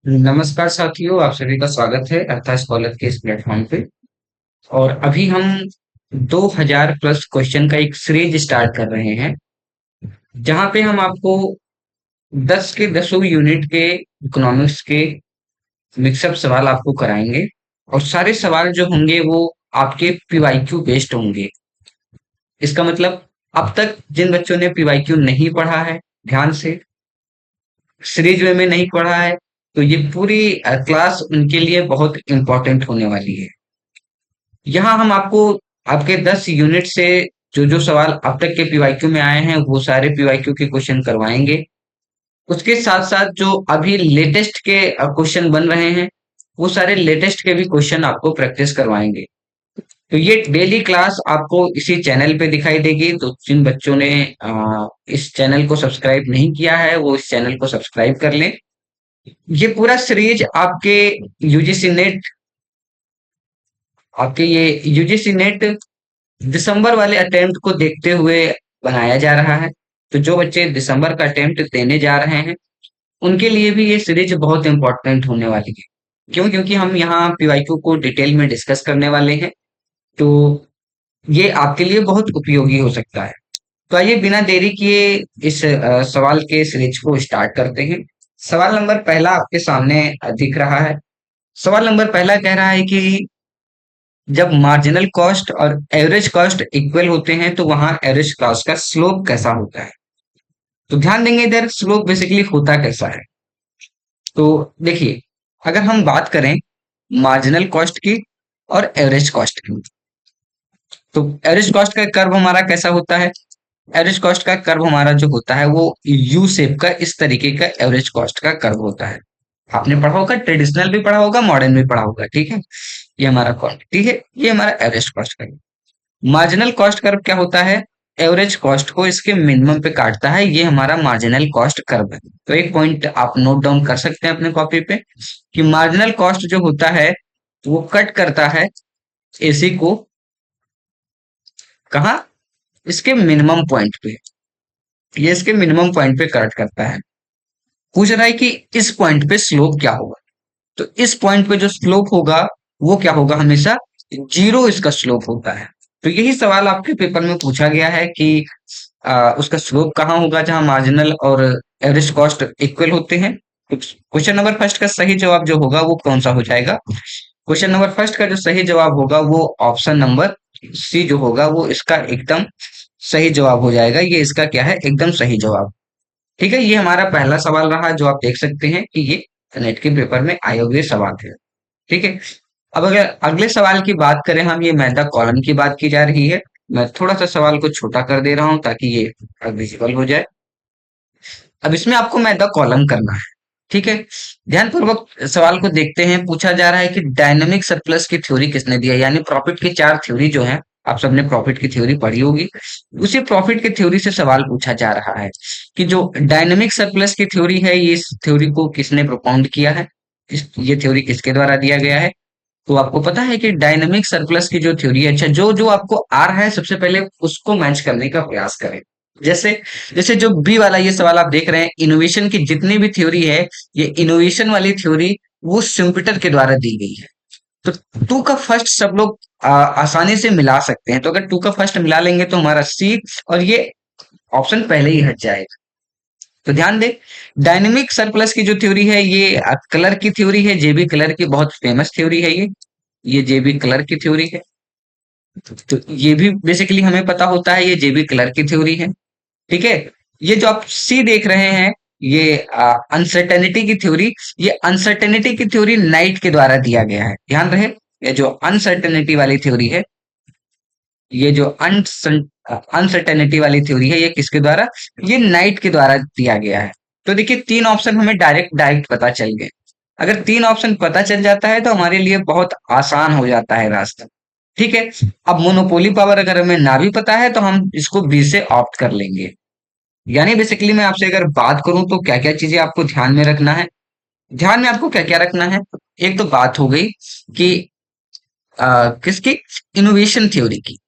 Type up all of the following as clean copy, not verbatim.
नमस्कार साथियों, आप सभी का स्वागत है अर्थात स्कॉलर के इस प्लेटफॉर्म पे। और अभी हम 2000 प्लस क्वेश्चन का एक सीरीज स्टार्ट कर रहे हैं, जहां पे हम आपको 10 के 10 यूनिट के इकोनॉमिक्स के मिक्सअप सवाल आपको कराएंगे। और सारे सवाल जो होंगे वो आपके पीवाईक्यू बेस्ड होंगे। इसका मतलब अब तक जिन बच्चों ने पीवाईक्यू नहीं पढ़ा है, ध्यान से सीरीज वे में नहीं पढ़ा है, तो ये पूरी क्लास उनके लिए बहुत इंपॉर्टेंट होने वाली है। यहाँ हम आपको आपके 10 यूनिट से जो जो सवाल अब तक के पीवाईक्यू में आए हैं वो सारे पीवाईक्यू के क्वेश्चन करवाएंगे। उसके साथ साथ जो अभी लेटेस्ट के क्वेश्चन बन रहे हैं, वो सारे लेटेस्ट के भी क्वेश्चन आपको प्रैक्टिस करवाएंगे। तो ये डेली क्लास आपको इसी चैनल पे दिखाई देगी। तो जिन बच्चों ने इस चैनल को सब्सक्राइब नहीं किया है वो इस चैनल को सब्सक्राइब कर लें। ये पूरा सीरीज यूजीसी नेट आपके ये यूजीसी नेट दिसंबर वाले अटेम्प्ट को देखते हुए बनाया जा रहा है। तो जो बच्चे दिसंबर का अटेम्प्ट देने जा रहे हैं, उनके लिए भी ये सीरीज बहुत इंपॉर्टेंट होने वाली है। क्यों? क्योंकि हम यहाँ पीवाईक्यू को डिटेल में डिस्कस करने वाले हैं। तो ये आपके लिए बहुत उपयोगी हो सकता है। तो आइए बिना देरी किए इस सवाल के सीरीज को स्टार्ट करते हैं। सवाल नंबर पहला आपके सामने दिख रहा है। सवाल नंबर पहला कह रहा है कि जब मार्जिनल कॉस्ट और एवरेज कॉस्ट इक्वल होते हैं तो वहां एवरेज कॉस्ट का स्लोप कैसा होता है। तो ध्यान देंगे इधर स्लोप बेसिकली होता कैसा है। तो देखिए, अगर हम बात करें मार्जिनल कॉस्ट की और एवरेज कॉस्ट की, तो एवरेज कॉस्ट का कर्व हमारा कैसा होता है। एवरेज कॉस्ट का कर्व हमारा जो होता है वो यू शेप का इस तरीके का एवरेज कॉस्ट का कर्व होता है। आपने पढ़ा होगा, ट्रेडिशनल भी पढ़ा होगा, मॉडर्न भी पढ़ा होगा, ठीक है। ये हमारा क्वांटिटी है, ये हमारा एवरेज कॉस्ट का। मार्जिनल कॉस्ट कर्व क्या होता है? एवरेज कॉस्ट को इसके मिनिमम पे काटता है, ये हमारा मार्जिनल कॉस्ट कर्व है। तो एक पॉइंट आप नोट डाउन कर सकते हैं अपने कॉपी पे कि मार्जिनल कॉस्ट जो होता है वो कट करता है एसी को कहा, इसके मिनिमम पॉइंट पे। ये इसके मिनिमम पॉइंट पे कट करता है। पूछ रहा है कि इस पॉइंट पे स्लोप क्या होगा। तो इस पॉइंट पे जो स्लोप होगा वो क्या होगा, हमेशा जीरो इसका स्लोप होता है। तो यही सवाल आपके पेपर में पूछा गया है कि उसका स्लोप कहाँ होगा जहां मार्जिनल और एवरेज कॉस्ट इक्वल होते हैं। तो क्वेश्चन नंबर फर्स्ट का सही जवाब जो होगा वो कौन सा हो जाएगा? क्वेश्चन नंबर फर्स्ट का जो सही जवाब होगा वो ऑप्शन नंबर सी जो होगा वो इसका एकदम सही जवाब हो जाएगा। ये इसका क्या है, एकदम सही जवाब। ठीक है, ये हमारा पहला सवाल रहा जो आप देख सकते हैं कि ये नेट के पेपर में आए हुए सवाल थे। ठीक है। अब अगर अगले सवाल की बात करें, हम ये मैदा कॉलम की बात की जा रही है। मैं थोड़ा सा सवाल को छोटा कर दे रहा हूं ताकि ये विजिबल हो जाए। अब इसमें आपको मैदा कॉलम करना है। ठीक है। ध्यानपूर्वक सवाल को देखते हैं। पूछा जा रहा है कि डायनेमिक सरप्लस की थ्योरी किसने दिया, यानी प्रॉफिट की चार थ्योरी जो है, आप सबने प्रॉफिट की थ्योरी पढ़ी होगी। उसी प्रॉफिट की थ्योरी से सवाल पूछा जा रहा है कि जो डायनेमिक सरप्लस की थ्योरी है, ये इस थ्योरी को किसने प्रोपाउंड किया है, ये थ्योरी किसके द्वारा दिया गया है। तो आपको पता है कि डायनेमिक सरप्लस की जो थ्योरी है, अच्छा जो जो आपको आ रहा है सबसे पहले उसको मैच करने का प्रयास करें। जैसे जैसे जो बी वाला ये सवाल आप देख रहे हैं, इनोवेशन की जितनी भी थ्योरी है, ये इनोवेशन वाली थ्योरी वो सिम्पिटर के द्वारा दी गई है। तो टू का फर्स्ट सब लोग आसानी से मिला सकते हैं। तो अगर टू का फर्स्ट मिला लेंगे तो हमारा सी और ये ऑप्शन पहले ही हट जाएगा। तो ध्यान दे, डायनेमिक सरप्लस की जो थ्योरी है ये कलर की थ्योरी है, जेबी कलर की बहुत फेमस थ्योरी है ये जेबी कलर की थ्योरी है। तो ये भी बेसिकली हमें पता होता है, ये जेबी कलर की थ्योरी है। ठीक है। ये जो आप सी देख रहे हैं, ये अनसर्टेनिटी की थ्योरी, ये अनसर्टेनिटी की थ्योरी नाइट के द्वारा दिया गया है। ध्यान रहे, ये जो अनसर्टेनिटी वाली थ्योरी है, ये जो अनसर्टेनिटी वाली थ्योरी है, ये किसके द्वारा, ये नाइट के द्वारा दिया गया है। तो देखिए तीन ऑप्शन हमें डायरेक्ट डायरेक्ट पता चल गए। अगर तीन ऑप्शन पता चल जाता है तो हमारे लिए बहुत आसान हो जाता है रास्ता। ठीक है। अब मोनोपोली पावर अगर हमें ना भी पता है तो हम इसको बी से ऑप्ट कर लेंगे। यानी बेसिकली मैं आपसे अगर बात करूं तो क्या क्या चीजें आपको ध्यान में रखना है। ध्यान में आपको क्या क्या रखना है, एक तो बात हो गई कि किसकी, इनोवेशन थ्योरी की।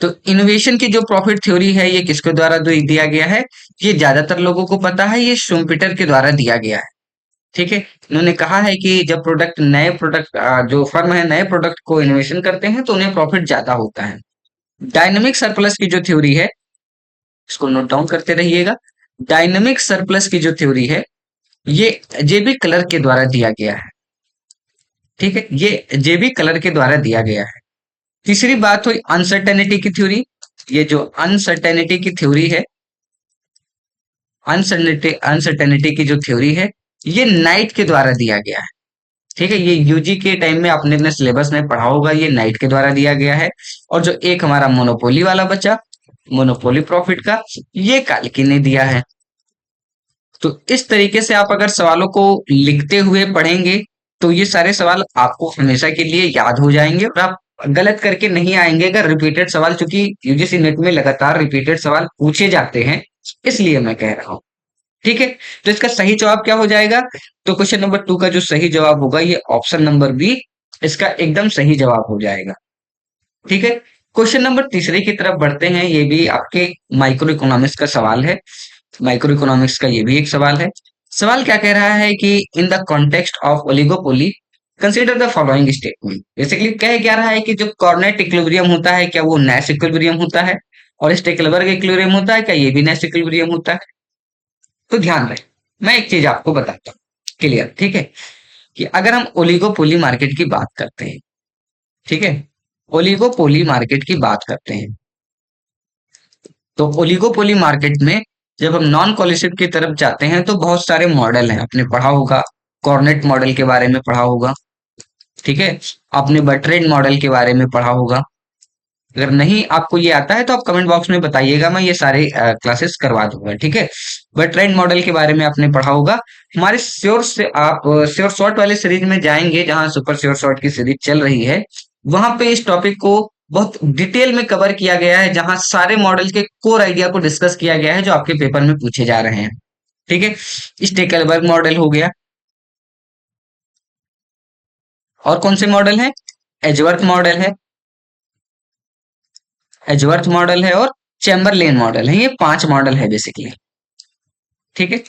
तो इनोवेशन की जो प्रॉफिट थ्योरी है ये किसके द्वारा दिया गया है? ये ज्यादातर लोगों को पता है, ये शुम्पेटर के द्वारा दिया गया है। ठीक है, इन्होंने कहा है कि जब नए प्रोडक्ट जो फर्म है नए प्रोडक्ट को इनोवेशन करते हैं तो उन्हें प्रॉफिट ज्यादा होता है। डायनेमिक सरप्लस की जो थ्योरी है, इसको नोट डाउन करते रहिएगा। डायनेमिक सरप्लस की जो थ्योरी है ये जेबी क्लर्क के द्वारा दिया गया है। ठीक है, ये जेबी क्लर्क के द्वारा दिया गया है। तीसरी बात हुई अनसर्टेनिटी की थ्योरी। ये जो अनसर्टेनिटी की थ्योरी है, अनसर्टेनिटी की जो थ्योरी है ये नाइट के द्वारा दिया गया है। ठीक है, ये यूजी के टाइम में आपने अपने सिलेबस में पढ़ा होगा, ये नाइट के द्वारा दिया गया है। और जो एक हमारा मोनोपोली वाला बचा, मोनोपोली प्रॉफिट का, ये काल्की ने दिया है। तो इस तरीके से आप अगर सवालों को लिखते हुए पढ़ेंगे तो ये सारे सवाल आपको हमेशा के लिए याद हो जाएंगे और आप गलत करके नहीं आएंगे अगर रिपीटेड सवाल, चूंकि यूजीसी नेट में लगातार रिपीटेड सवाल पूछे जाते हैं, इसलिए मैं कह रहा हूं। ठीक है, तो इसका सही जवाब क्या हो जाएगा? तो क्वेश्चन नंबर 2 का जो सही जवाब होगा ये ऑप्शन नंबर बी इसका एकदम सही जवाब हो जाएगा। ठीक है, क्वेश्चन नंबर तीसरे की तरफ बढ़ते हैं। ये भी आपके माइक्रो इकोनॉमिक्स का सवाल है। माइक्रो इकोनॉमिक्स का ये भी एक सवाल है। सवाल क्या कह रहा है कि in the context of oligopoly consider the following statement. Basically कह क्या रहा है कि जो कॉर्नेट इक्विलिब्रियम होता है क्या वो नैश इक्विलिब्रियम होता है, और स्टेकलबर्ग इक्विलिब्रियम होता है क्या ये भी नैश इक्विलिब्रियम होता है? तो ध्यान रहे, मैं एक चीज आपको बताता हूँ क्लियर। ठीक है, कि अगर हम ओलिगोपोली मार्केट की बात करते हैं, ठीक है, ओलिगोपोली मार्केट की बात करते हैं, तो ओलिगोपोली मार्केट में जब हम नॉन कॉलिसिव की तरफ जाते हैं तो बहुत सारे मॉडल हैं, आपने पढ़ा होगा, कॉर्नेट मॉडल के बारे में पढ़ा होगा। ठीक है, आपने बर्ट्रेंड मॉडल के बारे में पढ़ा होगा। अगर नहीं आपको ये आता है तो आप कमेंट बॉक्स में बताइएगा, मैं ये सारे क्लासेस करवा दूंगा। ठीक है, बर्ट्रेंड मॉडल के बारे में आपने पढ़ा होगा। हमारे श्योर से आप श्योर शॉर्ट वाले सीरीज में जाएंगे जहां सुपर श्योर शॉर्ट की सीरीज चल रही है, वहां पे इस टॉपिक को बहुत डिटेल में कवर किया गया है, जहां सारे मॉडल के कोर आइडिया को डिस्कस किया गया है जो आपके पेपर में पूछे जा रहे हैं। ठीक है, स्टेकलबर्ग मॉडल हो गया, और कौन से मॉडल है? एजवर्थ मॉडल है, एजवर्थ मॉडल है और चैम्बरलेन मॉडल है। ये 5 मॉडल है बेसिकली। ठीक है,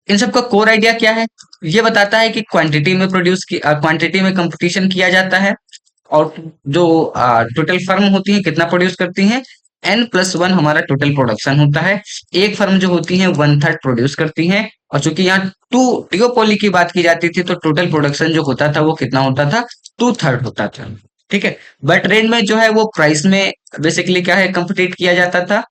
इन सब का कोर आइडिया क्या है? ये बताता है कि क्वांटिटी में कंपटीशन किया जाता है, और जो टोटल फर्म होती है कितना प्रोड्यूस करती हैं? N+1 हमारा टोटल प्रोडक्शन होता है। एक फर्म जो होती है 1/3 प्रोड्यूस करती है, और चूंकि यहाँ टू टियोपोली की बात की जाती थी तो टोटल प्रोडक्शन जो होता था वो कितना होता था? 2/3 होता था। ठीक है, बट रेंज में जो है वो प्राइस में बेसिकली क्या है, कंपटीट किया जाता था।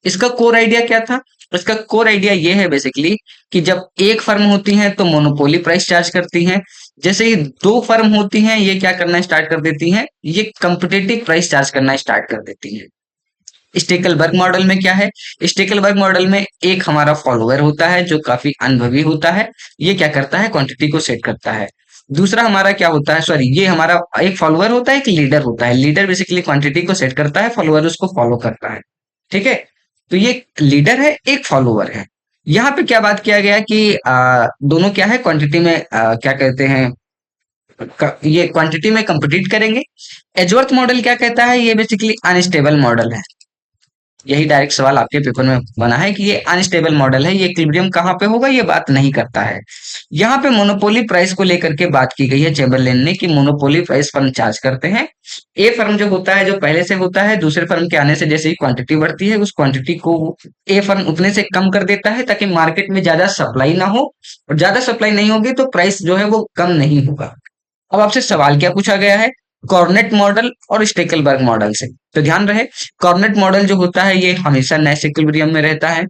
इसका कोर आइडिया क्या था? इसका कोर आइडिया ये है बेसिकली कि जब एक फर्म होती है तो मोनोपोली प्राइस चार्ज करती है, जैसे ही 2 फर्म होती हैं ये क्या करना स्टार्ट कर देती हैं, ये कंपिटिटिव प्राइस चार्ज करना स्टार्ट कर देती हैं। स्टेकलबर्ग मॉडल में क्या है? स्टेकलबर्ग मॉडल में एक हमारा फॉलोअर होता है जो काफी अनुभवी होता है, ये क्या करता है, क्वांटिटी को सेट करता है। दूसरा हमारा क्या होता है, सॉरी, ये हमारा एक फॉलोअर होता है, एक लीडर होता है। लीडर बेसिकली क्वांटिटी को सेट करता है, फॉलोअर उसको फॉलो करता है। ठीक है, तो ये लीडर है, एक फॉलोअर है। यहाँ पे क्या बात किया गया कि दोनों क्या है, क्वांटिटी में क्या कहते हैं, ये क्वांटिटी में कंपीट करेंगे। एजवर्थ मॉडल क्या कहता है, ये बेसिकली अनस्टेबल मॉडल है। यही डायरेक्ट सवाल आपके पेपर में बना है कि ये अनस्टेबल मॉडल है, ये इक्विलिब्रियम कहाँ पे होगा, ये बात नहीं करता है। यहाँ पे मोनोपोली प्राइस को लेकर के बात की गई है चैम्बरलेन ने कि मोनोपोली प्राइस फर्म चार्ज करते हैं। ए फर्म जो होता है, जो पहले से होता है, दूसरे फर्म के आने से जैसे ही क्वांटिटी बढ़ती है उस क्वांटिटी को ए फर्म उतने से कम कर देता है ताकि मार्केट में ज्यादा सप्लाई ना हो, और ज्यादा सप्लाई नहीं होगी तो प्राइस जो है वो कम नहीं होगा। अब आपसे सवाल क्या पूछा गया है, कॉर्नेट मॉडल और स्टेकलबर्ग मॉडल से। तो ध्यान रहे, कॉर्नेट मॉडल जो होता है ये हमेशा नैश इक्विलिब्रियम में रहता है,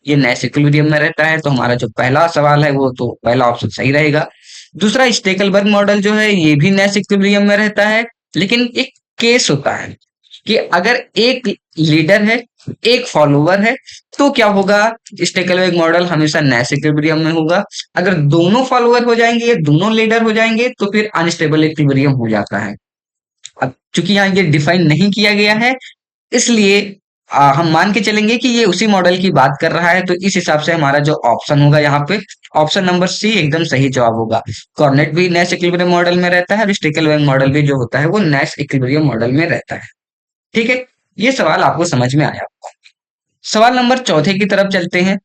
ये नैश इक्विलिब्रियम में रहता है, तो हमारा जो पहला सवाल है वो तो पहला ऑप्शन सही रहेगा। दूसरा स्टेकलबर्ग मॉडल जो है ये भी नैश इक्विलिब्रियम में रहता है, लेकिन एक केस होता है कि अगर एक लीडर है, एक फॉलोवर है, तो क्या होगा, स्टेकलबर्ग मॉडल हमेशा नैश इक्विलिब्रियम में होगा। अगर दोनों फॉलोवर हो जाएंगे या दोनों लीडर हो जाएंगे तो फिर अनस्टेबल इक्विलिब्रियम हो जाता है। अब चूंकि यहाँ ये डिफाइन नहीं किया गया है, इसलिए हम मान के चलेंगे कि ये उसी मॉडल की बात कर रहा है, तो इस हिसाब से हमारा जो ऑप्शन होगा यहाँ पे, ऑप्शन नंबर सी एकदम सही जवाब होगा। कॉर्नेट भी नैश इक्विलिब्रियम मॉडल में रहता है और स्टेकलबर्ग मॉडल भी जो होता है वो नैश इक्विलिब्रियम मॉडल में रहता है। ठीक है, ये सवाल आपको समझ में आया। सवाल नंबर चौथे की तरफ चलते हैं।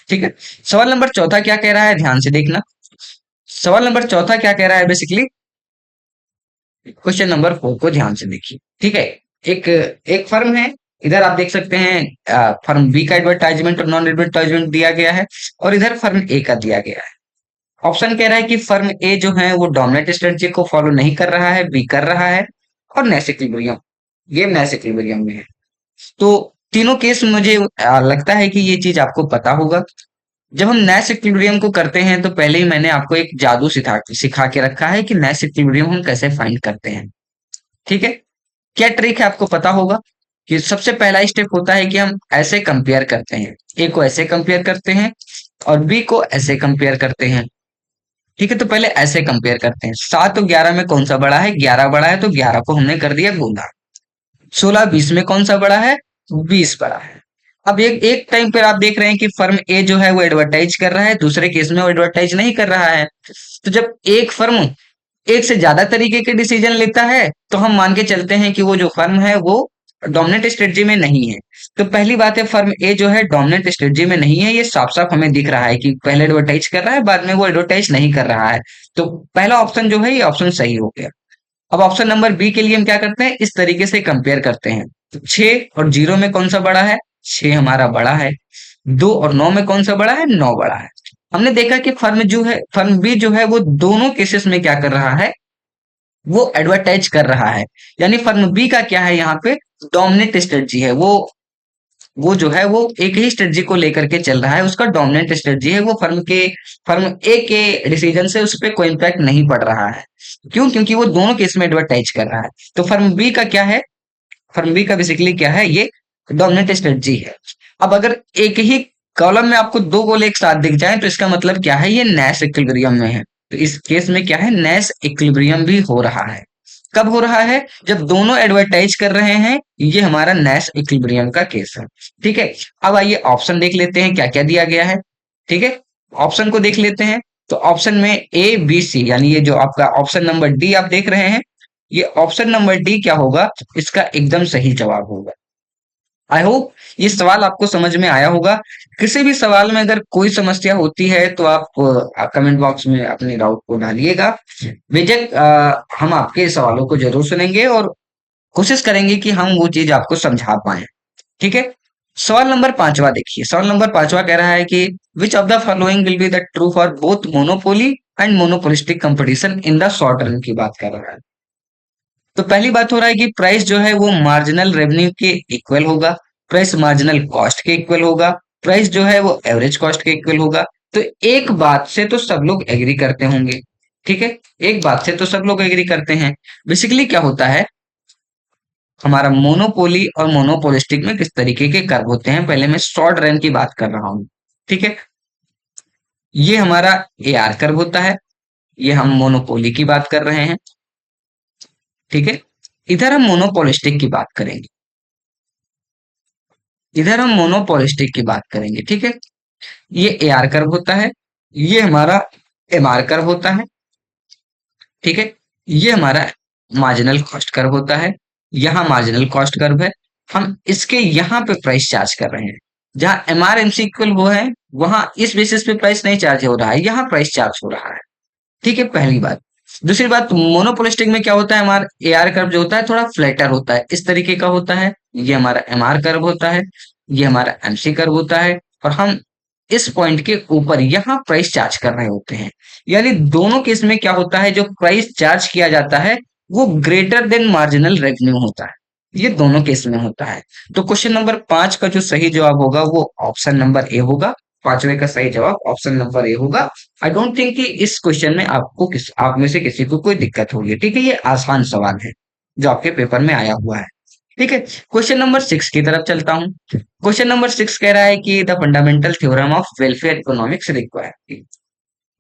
ठीक है, सवाल नंबर चौथा क्या कह रहा है, ध्यान से देखना। सवाल नंबर चौथा क्या कह रहा है बेसिकली, क्वेश्चन नंबर 4 को ध्यान से देखिए। ठीक है, एक एक फर्म है, इधर आप देख सकते हैं फर्म बी का एडवर्टाइजमेंट और नॉन एडवर्टाइजमेंट दिया गया है, और इधर फर्म ए का दिया गया है। ऑप्शन कह रहा है कि फर्म ए जो है वो डोमिनेंट स्ट्रेटजी को फॉलो नहीं कर रहा है, बी कर रहा है, और नेस इक्विलिब्रियम, गेम नेस इक्विलिब्रियम में है। तो तीनों केस मुझे लगता है कि ये चीज आपको पता होगा। जब हम नैश इक्विलिब्रियम को करते हैं तो पहले ही मैंने आपको एक जादू सिखा के रखा है कि नैश इक्विलिब्रियम हम कैसे फाइंड करते हैं। ठीक है, क्या ट्रिक है आपको पता होगा कि सबसे पहला स्टेप होता है कि हम ऐसे कंपेयर करते हैं, ए को ऐसे कंपेयर करते हैं और बी को ऐसे कंपेयर करते हैं। ठीक है, तो पहले ऐसे कंपेयर करते हैं, 7 और 11 में कौन सा बड़ा है, 11 बड़ा है, तो 11 को हमने कर दिया गुना। 16 20 में कौन सा बड़ा है, 20 बड़ा है। अब एक एक टाइम पर आप देख रहे हैं कि फर्म ए जो है वो एडवर्टाइज कर रहा है, दूसरे केस में वो एडवर्टाइज नहीं कर रहा है। तो जब एक फर्म एक से ज्यादा तरीके के डिसीजन लेता है तो हम मान के चलते हैं कि वो जो फर्म है वो डोमिनेंट स्ट्रेटजी में नहीं है। तो पहली बात है, फर्म ए जो है डोमिनेंट स्ट्रेटजी में नहीं है, ये साफ साफ हमें दिख रहा है कि पहले एडवर्टाइज कर रहा है, बाद में वो एडवर्टाइज नहीं कर रहा है। तो पहला ऑप्शन जो है ये ऑप्शन सही हो गया। अब ऑप्शन नंबर बी के लिए हम क्या करते हैं, इस तरीके से कंपेयर करते हैं। तो 6 और 0 में कौन सा बड़ा है, 6 हमारा बड़ा है। 2 और 9 में कौन सा बड़ा है, 9 बड़ा है। हमने देखा कि फर्म जो है, फर्म बी जो है वो दोनों केसेस में क्या कर रहा है, वो एडवर्टाइज कर रहा है। यानी फर्म बी का क्या है यहाँ पे, डोमिनेंट स्ट्रेटजी है। वो जो है वो एक ही स्ट्रेटजी को लेकर के चल रहा है, उसका डोमिनेंट स्ट्रेटजी है। वो फर्म ए के डिसीजन से उस पर कोई इम्पैक्ट नहीं पड़ रहा है। क्यों, क्योंकि वो दोनों केस में एडवर्टाइज कर रहा है। तो फर्म बी का क्या है, फर्म बी का बेसिकली क्या है, ये डोमिनेंट स्ट्रेटजी है। अब अगर एक ही कॉलम में आपको दो गोले एक साथ दिख जाए तो इसका मतलब क्या है, ये नैश इक्विलिब्रियम में है। तो इस केस में क्या है, नैश इक्विलिब्रियम भी हो रहा है। कब हो रहा है, जब दोनों एडवर्टाइज कर रहे हैं, ये हमारा नैश इक्विलिब्रियम का केस है। ठीक है, अब आइए ऑप्शन देख लेते हैं क्या क्या दिया गया है। ठीक है, ऑप्शन को देख लेते हैं। तो ऑप्शन में ए बी सी, यानी ये जो आपका ऑप्शन नंबर डी आप देख रहे हैं, ये ऑप्शन नंबर डी क्या होगा, इसका एकदम सही जवाब होगा। आई होप ये सवाल आपको समझ में आया होगा। किसी भी सवाल में अगर कोई समस्या होती है तो आप कमेंट बॉक्स में अपने डाउट को डालिएगा। बेझक हम आपके सवालों को जरूर सुनेंगे और कोशिश करेंगे कि हम वो चीज आपको समझा पाए। ठीक है, सवाल नंबर 5वां देखिए। सवाल नंबर 5वां कह रहा है कि which of the following will be the true for both monopoly and monopolistic competition in the short run की बात कर रहा है। तो पहली बात हो रहा है कि प्राइस जो है वो मार्जिनल रेवेन्यू के इक्वल होगा, प्राइस मार्जिनल कॉस्ट के इक्वल होगा, प्राइस जो है वो एवरेज कॉस्ट के इक्वल होगा। तो एक बात से तो सब लोग एग्री करते होंगे। ठीक है, एक बात से तो सब लोग एग्री करते हैं। बेसिकली क्या होता है, हमारा मोनोपोली और मोनोपोलिस्टिक में किस तरीके के कर्व होते हैं, पहले मैं शॉर्ट रन की बात कर रहा हूं। ठीक है, ये हमारा ए आर कर्व होता है, ये हम मोनोपोली की बात कर रहे हैं। ठीक है, इधर हम मोनोपोलिस्टिक की बात करेंगे, इधर हम मोनोपोलिस्टिक की बात करेंगे। ठीक है, ये ए आर कर्व होता है, ये हमारा एम आर कर्व होता है। ठीक है, ये हमारा मार्जिनल कॉस्ट कर्व होता है, यहाँ मार्जिनल कॉस्ट कर्व है। हम इसके यहाँ पे प्राइस चार्ज कर रहे हैं, जहां M R M C equal वो है, वहां इस बेसिस पे प्राइस नहीं चार्ज हो रहा है, यहाँ प्राइस चार्ज हो रहा है। ठीक है, पहली बात। दूसरी बात, मोनोपोलिस्टिक में क्या होता है, हमारा ए आर कर्व जो होता है थोड़ा फ्लैटर होता है, इस तरीके का होता है। ये हमारा एम आर कर्व होता है, ये हमारा एमसी कर्व होता है, और हम इस पॉइंट के ऊपर यहाँ प्राइस चार्ज कर रहे होते हैं। यानी दोनों केस में क्या होता है, जो प्राइस चार्ज किया जाता है वो ग्रेटर देन मार्जिनल रेवेन्यू होता है। ये दोनों केस में होता है। तो क्वेश्चन नंबर 5 का जो सही जवाब होगा वो ऑप्शन नंबर ए होगा। 5वें का सही जवाब ऑप्शन नंबर ए होगा। आई डोंट थिंक कि इस क्वेश्चन में आप में से किसी को कोई दिक्कत होगी। ठीक है, ये आसान सवाल है जो आपके पेपर में आया हुआ है। ठीक है, क्वेश्चन नंबर 6 की तरफ चलता हूं। क्वेश्चन नंबर 6 कह रहा है कि the fundamental theorem of welfare economics require,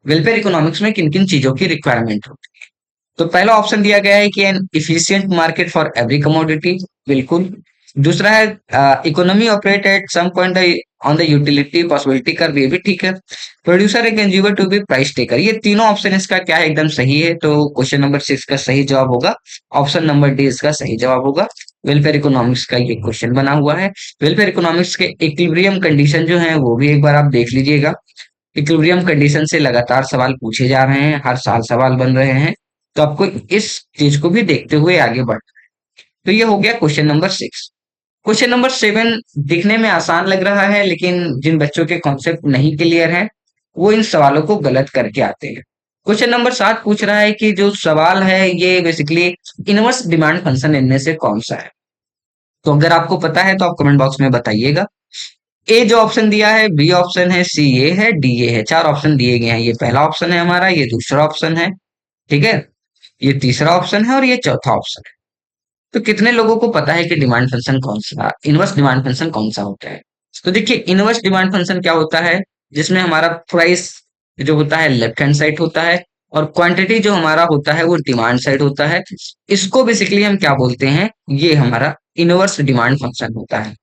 welfare economics में किन किन चीजों की रिक्वायरमेंट होती है। तो पहला ऑप्शन दिया गया है कि an efficient market for every commodity, बिल्कुल। दूसरा है economy operate at some point on the utility possibility curve, ये भी ठीक है। Producer and consumer to be price taker, ये तीनों ऑप्शन इसका क्या है, एकदम सही है। तो क्वेश्चन नंबर 6 का सही जवाब होगा ऑप्शन नंबर डी, इसका सही जवाब होगा। वेलफेयर इकोनॉमिक्स का ये क्वेश्चन बना हुआ है। वेलफेयर इकोनॉमिक्स के इक्विलिब्रियम कंडीशन जो है वो भी एक बार आप देख लीजिएगा। इक्विलिब्रियम कंडीशन से लगातार सवाल पूछे जा रहे हैं, हर साल सवाल बन रहे हैं, तो आपको इस चीज को भी देखते हुए आगे बढ़। तो ये हो गया क्वेश्चन नंबर 6। क्वेश्चन नंबर 7 दिखने में आसान लग रहा है, लेकिन जिन बच्चों के कॉन्सेप्ट नहीं क्लियर है वो इन सवालों को गलत करके आते हैं। क्वेश्चन नंबर 7 पूछ रहा है कि जो सवाल है ये बेसिकली इनवर्स डिमांड फंक्शन इनमें से कौन सा है। तो अगर आपको पता है तो आप कमेंट बॉक्स में बताइएगा। ए जो ऑप्शन दिया है, बी ऑप्शन है, सी ए है, डी ए है। 4 ऑप्शन दिए गए हैं। ये पहला ऑप्शन है हमारा, ये दूसरा ऑप्शन है, ठीक है, ये तीसरा ऑप्शन है और ये चौथा ऑप्शन है। तो कितने लोगों को पता है कि डिमांड फंक्शन कौन सा, इनवर्स डिमांड फंक्शन कौन सा होता है। तो देखिए इनवर्स डिमांड फंक्शन क्या होता है, जिसमें हमारा प्राइस जो होता है लेफ्ट हैंड साइड होता है और क्वांटिटी जो हमारा होता है वो डिमांड साइड होता है। इसको बेसिकली हम क्या बोलते हैं, ये हमारा इनवर्स डिमांड फंक्शन होता है।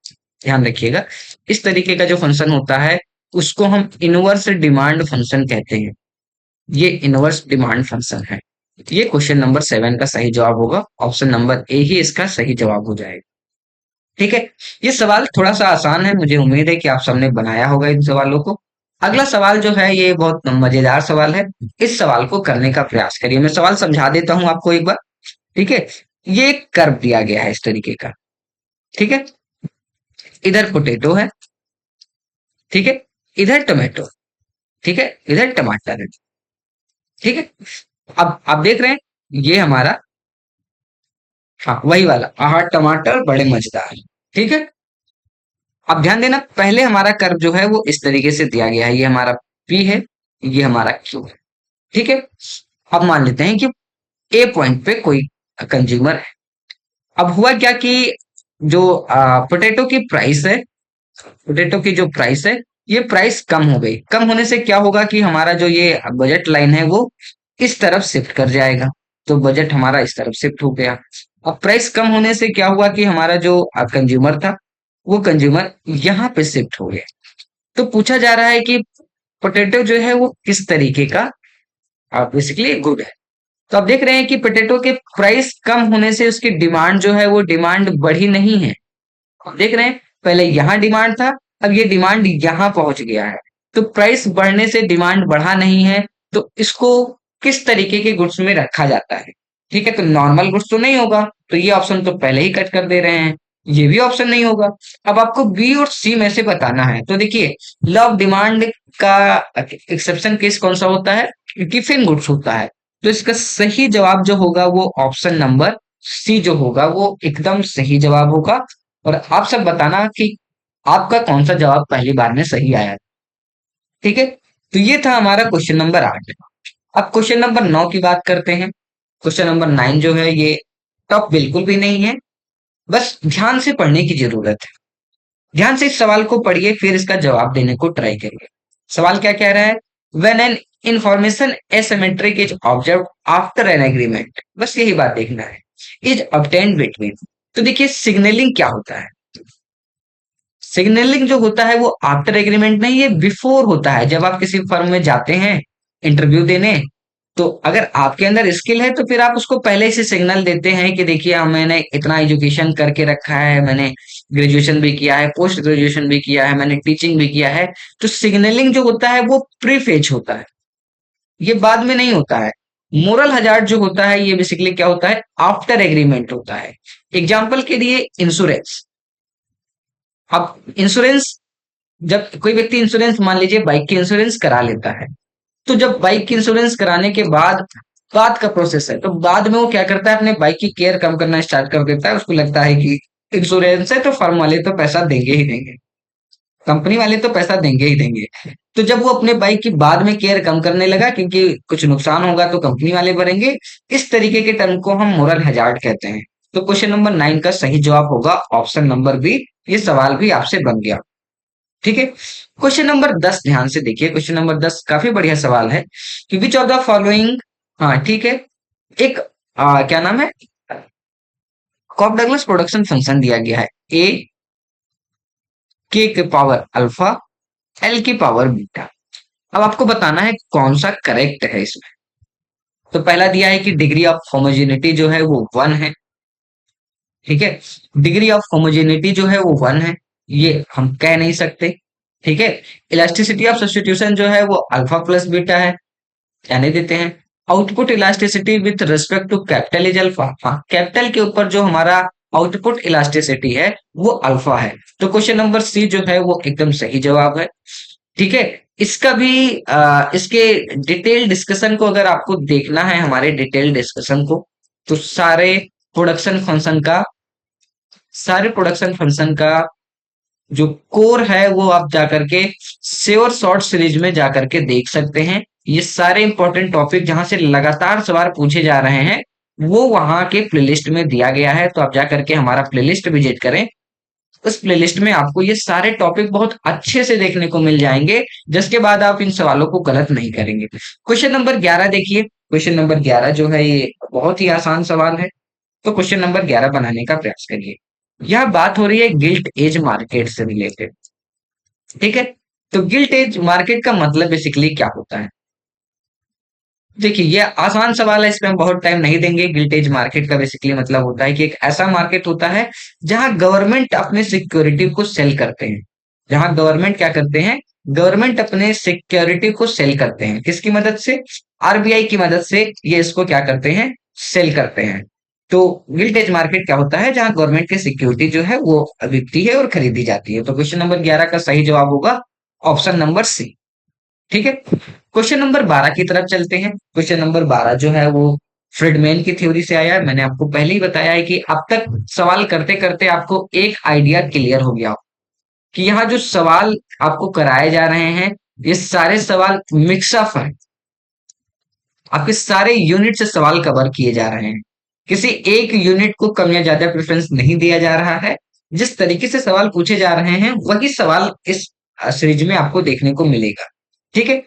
ध्यान रखिएगा, इस तरीके का जो फंक्शन होता है उसको हम इनवर्स डिमांड फंक्शन कहते हैं। ये इनवर्स डिमांड फंक्शन है। ये क्वेश्चन नंबर 7 का सही जवाब होगा। ऑप्शन नंबर ए ही इसका सही जवाब हो जाएगा। ठीक है, ये सवाल थोड़ा सा आसान है, मुझे उम्मीद है कि आप सबने बनाया होगा इन सवालों को। अगला सवाल जो है ये बहुत मजेदार सवाल है। इस सवाल को करने का प्रयास करिए। मैं सवाल समझा देता हूं आपको एक बार। ठीक है, ये एक कर्व दिया गया है इस तरीके का। ठीक है, इधर पोटेटो है, ठीक है, इधर टोमेटो, ठीक है, इधर टमाटर है, ठीक है। अब आप देख रहे हैं ये हमारा, हाँ वही वाला, हाँ टमाटर बड़े मजेदार, ठीक है। अब ध्यान देना, पहले हमारा कर्व जो है वो इस तरीके से दिया गया है, ये हमारा पी है, ये हमारा क्यू है, ठीक है। अब मान लेते हैं कि ए पॉइंट पे कोई कंज्यूमर है। अब हुआ क्या कि जो पोटैटो की प्राइस है, पोटैटो की जो प्राइस है, ये प्राइस कम हो गई। कम होने से क्या होगा कि हमारा जो ये बजट लाइन है वो इस तरफ शिफ्ट कर जाएगा। तो बजट हमारा इस तरफ शिफ्ट हो गया। अब प्राइस कम होने से क्या हुआ कि हमारा जो कंज्यूमर था वो कंज्यूमर यहाँ पे शिफ्ट हो गया। तो पूछा जा रहा है कि पोटैटो जो है वो किस तरीके का बेसिकली गुड है। तो आप देख रहे हैं कि पोटैटो के प्राइस कम होने से उसकी डिमांड जो है वो डिमांड बढ़ी नहीं है। आप देख रहे हैं पहले यहाँ डिमांड था, अब ये डिमांड यहाँ पहुंच गया है। तो प्राइस बढ़ने से डिमांड बढ़ा नहीं है। तो इसको किस तरीके के गुड्स में रखा जाता है। ठीक है, तो नॉर्मल गुड्स तो नहीं होगा, तो ये ऑप्शन तो पहले ही कट कर दे रहे हैं। ये भी ऑप्शन नहीं होगा। अब आपको बी और सी में से बताना है। तो देखिए लॉ ऑफ डिमांड का एक्सेप्शन केस कौन सा होता है, टिफिन गुड्स होता है। तो इसका सही जवाब जो होगा वो ऑप्शन नंबर सी जो होगा वो एकदम सही जवाब होगा। और आप सब बताना कि आपका कौन सा जवाब पहली बार में सही आया। ठीक है, तो ये था हमारा क्वेश्चन नंबर 8। अब क्वेश्चन नंबर 9 की बात करते हैं। क्वेश्चन नंबर 9 जो है ये टफ बिल्कुल भी नहीं है, बस ध्यान से पढ़ने की जरूरत है। ध्यान से इस सवाल को पढ़िए फिर इसका जवाब देने को ट्राई करिए। सवाल क्या कह रहा है, when an information asymmetric is observe after an agreement, बस यही बात देखना है, इज ऑब्टेन्ड बिटवीन। तो देखिए सिग्नलिंग क्या होता है। सिग्नलिंग जो होता है वो आफ्टर एग्रीमेंट नहीं, ये बिफोर होता है। जब आप किसी फर्म में जाते हैं इंटरव्यू देने, तो अगर आपके अंदर स्किल है तो फिर आप उसको पहले से सिग्नल देते हैं कि देखिए मैंने इतना एजुकेशन करके रखा है, मैंने ग्रेजुएशन भी किया है, पोस्ट ग्रेजुएशन भी किया है, मैंने टीचिंग भी किया है। तो सिग्नलिंग जो होता है वो प्रीफेज होता है, ये बाद में नहीं होता है। मोरल हजार्ड जो होता है ये बेसिकली क्या होता है, आफ्टर एग्रीमेंट होता है। एग्जाम्पल के लिए इंश्योरेंस। अब इंश्योरेंस, जब कोई व्यक्ति इंश्योरेंस मान लीजिए बाइक की इंश्योरेंस करा लेता है, तो जब बाइक की इंश्योरेंस कराने के बाद बाद का प्रोसेस है, तो बाद में वो क्या करता है, अपने बाइक की केयर कम करना स्टार्ट कर देता है। उसको लगता है कि इंश्योरेंस है तो फर्म वाले तो पैसा देंगे ही देंगे, कंपनी वाले तो पैसा देंगे ही देंगे। तो जब वो अपने बाइक की बाद में केयर कम करने लगा क्योंकि कुछ नुकसान होगा तो कंपनी वाले भरेंगे, इस तरीके के टर्म को हम मोरल हैजार्ड कहते हैं। तो क्वेश्चन नंबर 9 का सही जवाब होगा ऑप्शन नंबर बी। ये सवाल भी आपसे बन गया। ठीक है, क्वेश्चन नंबर 10 ध्यान से देखिए। क्वेश्चन नंबर 10 काफी बढ़िया सवाल है कि विच ऑफ द फॉलोइंग, हाँ ठीक है, एक क्या नाम है, कॉप डगलस प्रोडक्शन फंक्शन दिया गया है। ए के पावर अल्फा, एल की पावर बीटा। अब आपको बताना है कौन सा करेक्ट है इसमें। तो पहला दिया है कि डिग्री ऑफ होमोजेनिटी जो है वो 1 है, ठीक है। डिग्री ऑफ होमोजेनिटी जो है वो 1 है, ये हम कह नहीं सकते। ठीक है। इलास्टिसिटी ऑफ सब्स्टिट्यूशन जो है वो अल्फा प्लस बीटा है, कहने देते हैं। Output elasticity with respect to capital is alpha, हाँ कैपिटल के ऊपर जो हमारा आउटपुट इलास्टिसिटी है वो अल्फा है। तो क्वेश्चन नंबर सी जो है वो एकदम सही जवाब है। ठीक है। इसका भी इसके डिटेल डिस्कशन को अगर आपको देखना है, हमारे डिटेल डिस्कशन को, तो प्रोडक्शन फंक्शन का सारे प्रोडक्शन फंक्शन का जो कोर है वो आप जाकर के श्योर शॉर्ट सीरीज में जाकर के देख सकते हैं। ये सारे इंपॉर्टेंट टॉपिक जहां से लगातार सवाल पूछे जा रहे हैं वो वहां के प्लेलिस्ट में दिया गया है, तो आप जाकर के हमारा प्लेलिस्ट विजिट करें। उस प्लेलिस्ट में आपको ये सारे टॉपिक बहुत अच्छे से देखने को मिल जाएंगे, जिसके बाद आप इन सवालों को गलत नहीं करेंगे। क्वेश्चन नंबर 11 देखिए। क्वेश्चन नंबर 11 जो है ये बहुत ही आसान सवाल है, तो क्वेश्चन नंबर 11 बनाने का प्रयास करिए। यह बात हो रही है गिल्ट एज मार्केट से रिलेटेड। ठीक है। तो गिल्ट एज मार्केट का मतलब बेसिकली क्या होता है? देखिए ये आसान सवाल है, इसमें हम बहुत टाइम नहीं देंगे। गिल्टेज मार्केट का बेसिकली मतलब होता है कि एक ऐसा मार्केट होता है जहां गवर्नमेंट अपने सिक्योरिटी को सेल करते हैं। जहां गवर्नमेंट क्या करते हैं? गवर्नमेंट अपने सिक्योरिटी को सेल करते हैं, किसकी मदद से? आरबीआई की मदद से ये इसको क्या करते हैं? सेल करते हैं। तो गिल्टेज मार्केट क्या होता है? जहां गवर्नमेंट की सिक्योरिटी जो है वो बिकती है और खरीदी जाती है। तो क्वेश्चन नंबर 11 का सही जवाब होगा ऑप्शन नंबर सी। ठीक है। क्वेश्चन नंबर 12 की तरफ चलते हैं। क्वेश्चन नंबर 12 जो है वो फ्रीडमैन की थ्योरी से आया है। मैंने आपको पहले ही बताया है कि अब तक सवाल करते करते आपको एक आइडिया क्लियर हो गया हो कि यहाँ जो सवाल आपको कराए जा रहे हैं ये सारे सवाल मिक्सअप है। आपके सारे यूनिट से सवाल कवर किए जा रहे हैं, किसी एक यूनिट को कम या ज्यादा प्रेफरेंस नहीं दिया जा रहा है। जिस तरीके से सवाल पूछे जा रहे हैं वही सवाल इस सीरीज में आपको देखने को मिलेगा। ठीक है।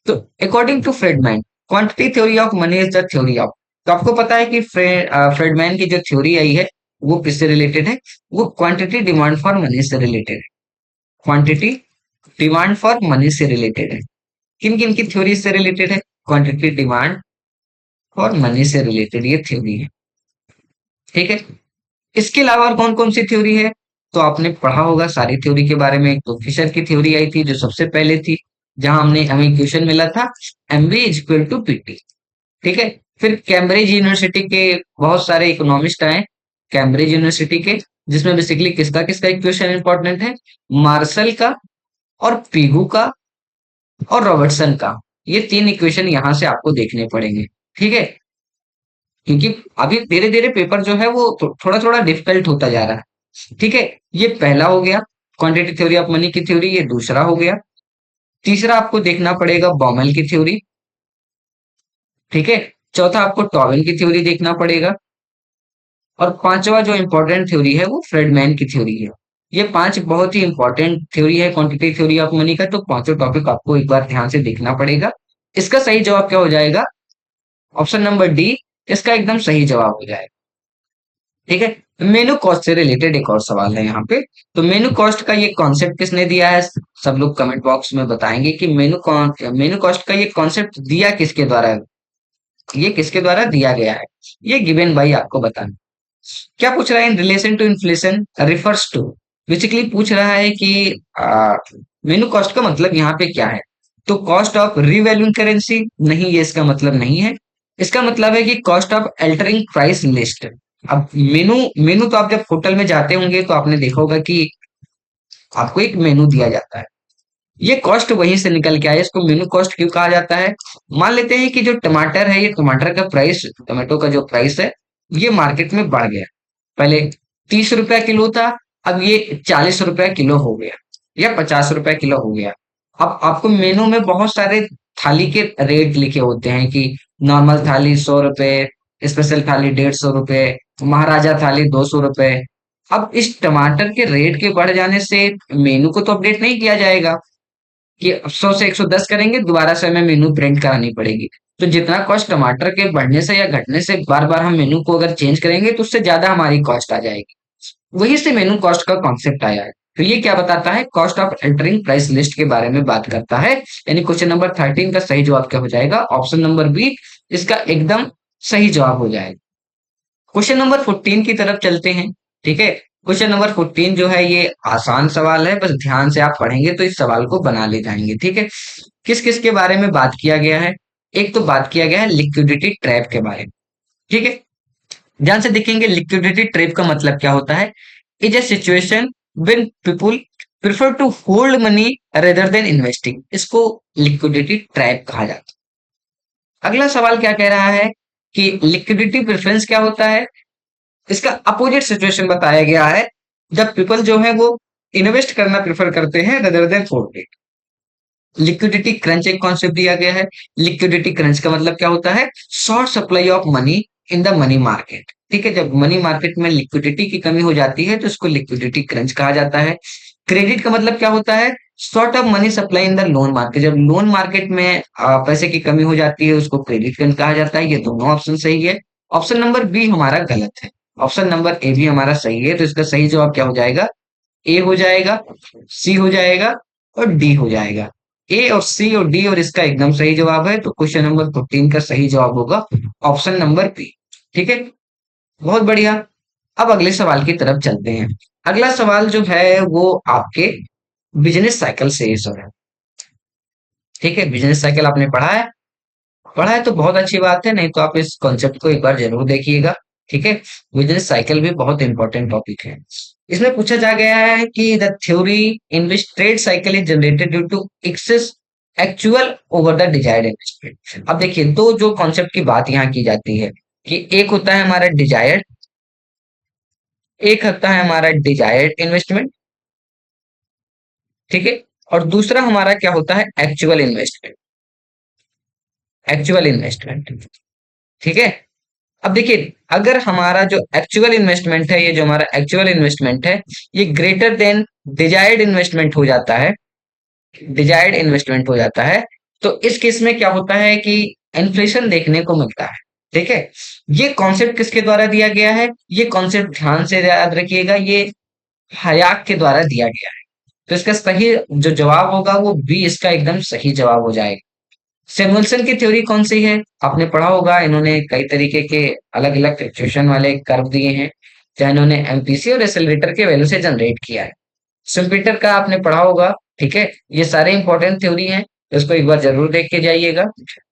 तो according to Friedman, quantity theory of money is the theory of. तो आपको पता है कि फ्रेडमैन की जो थ्योरी आई है वो किससे रिलेटेड है? वो क्वांटिटी डिमांड फॉर मनी से रिलेटेड है। क्वांटिटी डिमांड फॉर मनी से रिलेटेड है। किन किन की थ्योरी से रिलेटेड है? क्वांटिटी डिमांड फॉर मनी से रिलेटेड ये थ्योरी है। ठीक है। इसके अलावा और कौन कौन सी थ्योरी है? तो आपने पढ़ा होगा सारी थ्योरी के बारे में। एक तो फिशर की थ्योरी आई थी जो सबसे पहले थी, जहां हमें क्वेश्चन मिला था MV is equal to PT. ठीक है। फिर कैम्ब्रिज यूनिवर्सिटी के बहुत सारे इकोनॉमिस्ट आए, कैम्ब्रिज यूनिवर्सिटी के, जिसमें बेसिकली किसका किसका इक्वेशन इंपॉर्टेंट है? मार्शल का और पिगू का और रॉबर्टसन का। ये तीन इक्वेशन यहां से आपको देखने पड़ेंगे। ठीक है। क्योंकि अभी धीरे धीरे पेपर जो है वो थोड़ा थोड़ा डिफिकल्ट होता जा रहा है। ठीक है। ये पहला हो गया क्वांटिटी थ्योरी ऑफ मनी की थ्योरी, ये दूसरा हो गया। तीसरा आपको देखना पड़ेगा बॉमेल की थ्योरी। ठीक है। चौथा आपको टॉवेल की थ्योरी देखना पड़ेगा। और पांचवा जो इंपॉर्टेंट थ्योरी है वो फ्रेडमैन की थ्योरी है। ये पांच बहुत ही इंपॉर्टेंट थ्योरी है क्वांटिटी थ्योरी ऑफ मनी का, तो पांचों टॉपिक आपको एक बार ध्यान से देखना पड़ेगा। इसका सही जवाब क्या हो जाएगा? ऑप्शन नंबर डी इसका एकदम सही जवाब हो जाएगा। ठीक है। मेनू कॉस्ट से रिलेटेड एक और सवाल है यहाँ पे। तो मेनू कॉस्ट का ये कॉन्सेप्ट किसने दिया है? सब लोग कमेंट बॉक्स में बताएंगे कि मेनू कॉस्ट का ये कॉन्सेप्ट दिया किसके द्वारा है? ये किसके द्वारा दिया गया है? ये गिवन बाई आपको बताना। क्या पूछ रहा है? In relation to inflation refers to. Basically पूछ रहा है कि मेनू कॉस्ट का मतलब यहाँ पे क्या है? तो कॉस्ट ऑफ रिवैल्यूइंग करेंसी नहीं, ये इसका मतलब नहीं है। इसका मतलब है कि cost of altering price list. अब मेनू मेनू तो आप जब होटल में जाते होंगे तो आपने देखा होगा कि आपको एक मेनू दिया जाता है। ये कॉस्ट वहीं से निकल के आया। इसको मेनू कॉस्ट क्यों कहा जाता है? मान लेते हैं कि जो टमाटर है, ये टमाटर का प्राइस, टमाटो का जो प्राइस है ये मार्केट में बढ़ गया। पहले 30 रुपया किलो था, अब ये 40 रुपया किलो हो गया या 50 रुपया किलो हो गया। अब आपको मेनू में बहुत सारे थाली के रेट लिखे होते हैं कि नॉर्मल थाली 100 रुपए, स्पेशल थाली 150 रुपए, महाराजा थाली 200 रुपए। अब इस टमाटर के रेट के बढ़ जाने से मेनू को तो अपडेट नहीं किया जाएगा कि 100 से 110 करेंगे, दोबारा से हमें मेनू प्रिंट करानी पड़ेगी। तो जितना कॉस्ट टमाटर के बढ़ने से या घटने से बार बार हम मेनू को अगर चेंज करेंगे तो उससे ज्यादा हमारी कॉस्ट आ जाएगी। वही से मेनू कॉस्ट का कॉन्सेप्ट आया है। तो ये क्या बताता है? Cost of entering price list के बारे में बात करता है। यानी क्वेश्चन नंबर 13 का सही जवाब क्या हो जाएगा? ऑप्शन नंबर बी इसका एकदम सही जवाब हो जाएगा। क्वेश्चन नंबर 14 की तरफ चलते हैं। ठीक है। क्वेश्चन नंबर 14 जो है ये आसान सवाल है, बस ध्यान से आप पढ़ेंगे तो इस सवाल को बना ले जाएंगे। ठीक है। किस किस के बारे में बात किया गया है? एक तो बात किया गया है लिक्विडिटी ट्रैप के बारे में। ठीक है। ध्यान से देखेंगे, लिक्विडिटी ट्रैप का मतलब क्या होता है? Is a situation when people prefer to hold money rather than investing. इसको लिक्विडिटी ट्रैप कहा जाता है। अगला सवाल क्या कह रहा है कि लिक्विडिटी प्रेफरेंस क्या होता है? इसका अपोजिट सिचुएशन बताया गया है, जब पीपल जो है वो इन्वेस्ट करना प्रेफर करते हैं rather than hold it. Liquidity crunch एक कॉन्सेप्ट दिया गया है। लिक्विडिटी क्रंच का मतलब क्या होता है? Short supply of money in the money market. ठीक है। जब मनी मार्केट में लिक्विडिटी की कमी हो जाती है तो इसको लिक्विडिटी क्रंच कहा जाता है। क्रेडिट का मतलब क्या होता है? Short of money supply in the loan market. जब लोन मार्केट में पैसे की कमी हो जाती है उसको क्रेडिट क्रंच कहा जाता है। ये दोनों ऑप्शन सही है। ऑप्शन नंबर बी हमारा गलत है। ऑप्शन नंबर ए भी हमारा सही है। तो इसका सही जवाब क्या हो जाएगा? ए हो जाएगा, सी हो जाएगा और डी हो जाएगा। ए और सी और डी और इसका एकदम सही जवाब है। तो क्वेश्चन नंबर 14 का सही जवाब होगा ऑप्शन नंबर बी। ठीक है। बहुत बढ़िया। अब अगले सवाल की तरफ चलते हैं। अगला सवाल जो है वो आपके बिजनेस साइकिल से इस है। ठीक है। बिजनेस साइकिल आपने पढ़ा है? पढ़ा है तो बहुत अच्छी बात है, नहीं तो आप इस कॉन्सेप्ट को एक बार जरूर देखिएगा। ठीक है। बिजनेस साइकिल भी बहुत इंपॉर्टेंट टॉपिक है। इसमें पूछा जा गया है कि the theory in which trade cycle is generated due to excess actual over the desired investment. अब देखिए, दो जो कॉन्सेप्ट की बात यहाँ की जाती है कि एक होता है हमारा डिजायर्ड, एक होता है हमारा डिजायर्ड इन्वेस्टमेंट। ठीक है। और दूसरा हमारा क्या होता है? Actual investment. Actual investment. ठीक है। अब देखिए, अगर हमारा जो एक्चुअल इन्वेस्टमेंट है, ये जो हमारा एक्चुअल इन्वेस्टमेंट है, ये ग्रेटर देन डिजायर्ड इन्वेस्टमेंट हो जाता है, डिजायर्ड इन्वेस्टमेंट हो जाता है, तो इस केस में क्या होता है कि इन्फ्लेशन देखने को मिलता है। ठीक है। ये कॉन्सेप्ट किसके द्वारा दिया गया है? ये कॉन्सेप्ट ध्यान से याद रखिएगा, ये हयाक के द्वारा दिया गया है। तो इसका सही जो जवाब होगा वो बी इसका एकदम सही जवाब हो जाएगा। सैमुअल्सन की थ्योरी कौन सी है? आपने पढ़ा होगा, इन्होंने कई तरीके के अलग अलग फ्लक्चुएशन वाले कर्व दिए हैं, चाहे इन्होंने एमपीसी और एक्सेलरेटर के वैल्यू से जनरेट किया है। सिम्पीटर का आपने पढ़ा होगा। ठीक है। ये सारे इंपॉर्टेंट थ्योरी हैं, तो इसको एक बार जरूर देख के जाइएगा।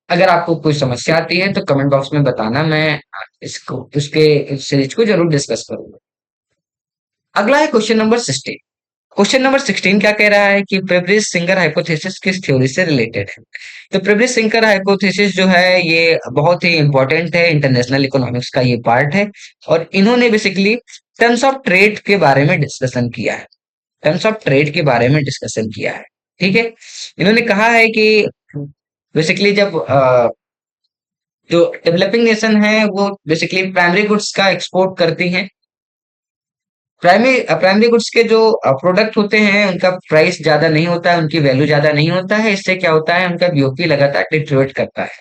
अगर आपको कोई समस्या आती है तो कमेंट बॉक्स में बताना, मैं इसको उसके इस सीरीज को जरूर डिस्कस करूंगा। अगला है क्वेश्चन नंबर 16। क्वेश्चन नंबर 16 क्या कह रहा है कि प्रेब्रिज सिंगर हाइपोथेसिस किस थ्योरी से रिलेटेड है? तो प्रेब्रिज सिंगर हाइपोथेसिस जो है ये बहुत ही इंपॉर्टेंट है, इंटरनेशनल इकोनॉमिक्स का ये पार्ट है। और इन्होंने बेसिकली टर्म्स ऑफ ट्रेड के बारे में डिस्कशन किया है। टर्म्स ऑफ ट्रेड के बारे में डिस्कशन किया है। ठीक है। इन्होंने कहा है कि बेसिकली जब जो डेवलपिंग नेशन है वो बेसिकली प्राइमरी गुड्स का एक्सपोर्ट करती हैं। प्राइमरी प्राइमरी गुड्स के जो प्रोडक्ट होते हैं उनका प्राइस ज्यादा नहीं होता है, उनकी वैल्यू ज्यादा नहीं होता है। इससे क्या होता है? उनका बीओपी लगातार डिट्रिब्यूट करता है।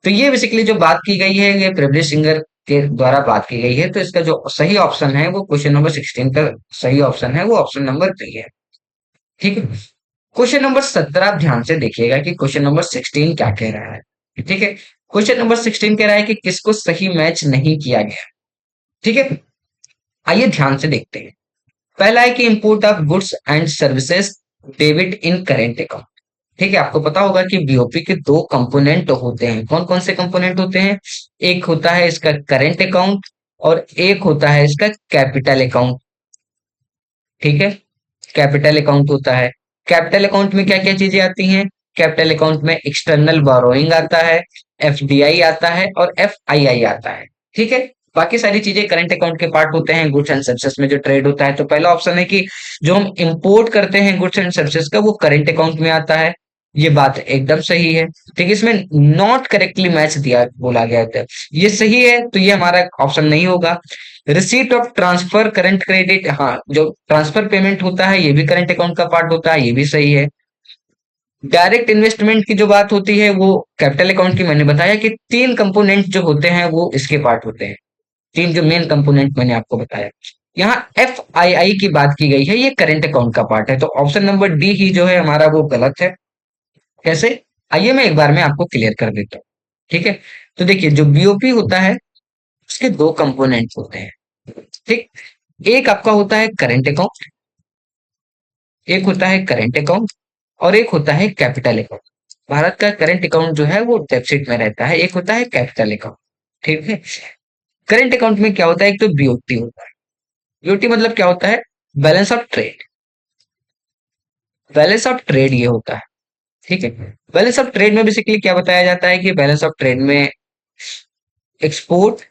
तो ये बेसिकली जो बात की गई है ये प्रिविलेज सिंगर के द्वारा बात की गई है। तो इसका जो सही ऑप्शन है वो क्वेश्चन नंबर 16 का सही ऑप्शन है, वो ऑप्शन नंबर बी है। ठीक है। क्वेश्चन नंबर 17 आप ध्यान से देखिएगा कि क्वेश्चन नंबर 16 क्या कह रहा है। ठीक है। क्वेश्चन नंबर 16 कह रहा है कि किसको सही मैच नहीं किया गया। ठीक है। आइए ध्यान से देखते हैं। पहला है कि import of goods and services debit in current account. ठीक है। आपको पता होगा कि बीओपी के दो कंपोनेंट होते हैं। कौन कौन से कंपोनेंट होते हैं? एक होता है इसका करेंट अकाउंट और एक होता है इसका कैपिटल अकाउंट। ठीक है। कैपिटल अकाउंट होता है। कैपिटल अकाउंट में क्या क्या चीजें आती हैं? कैपिटल अकाउंट में एक्सटर्नल बोरोइंग आता है, एफडीआई आता है और एफआईआई आता है। ठीक है। बाकी सारी चीजें करंट अकाउंट के पार्ट होते हैं, गुड्स एंड सर्विसेज में जो ट्रेड होता है। तो पहला ऑप्शन है कि जो हम इंपोर्ट करते हैं गुड्स एंड सर्विसेज का वो करंट अकाउंट में आता है। ये बात एकदम सही है। ठीक है। इसमें नॉट करेक्टली मैच दिया बोला गया था, ये सही है, तो ये हमारा ऑप्शन नहीं होगा। Receipt of transfer current credit, हाँ, जो ट्रांसफर पेमेंट होता है ये भी करंट अकाउंट का पार्ट होता है, ये भी सही है। डायरेक्ट इन्वेस्टमेंट की जो बात होती है वो कैपिटल अकाउंट की, मैंने बताया कि तीन कंपोनेंट जो होते हैं वो इसके पार्ट होते हैं। तीन जो मेन कंपोनेंट मैंने आपको बताया। यहाँ एफ आई आई की बात की गई है, ये करंट अकाउंट का पार्ट है। तो ऑप्शन नंबर डी ही जो है हमारा वो गलत है। कैसे? आइए मैं एक बार में आपको क्लियर कर देता हूँ। ठीक है। तो देखिए, जो बीओपी होता है उसके दो कंपोनेंट होते हैं। ठीक। एक आपका होता है करेंट अकाउंट, एक होता है करेंट अकाउंट, और एक होता है कैपिटल अकाउंट। भारत का करंट अकाउंट जो है वो डेफिसिट में रहता है, एक होता है कैपिटल अकाउंट। ठीक है। करंट अकाउंट में क्या होता है, एक तो बीओटी होता है। बीओटी मतलब क्या होता है, balance of trade. Balance of trade ये होता है। ठीक है। बैलेंस ऑफ ट्रेड में बेसिकली क्या बताया जाता है कि बैलेंस ऑफ ट्रेड में export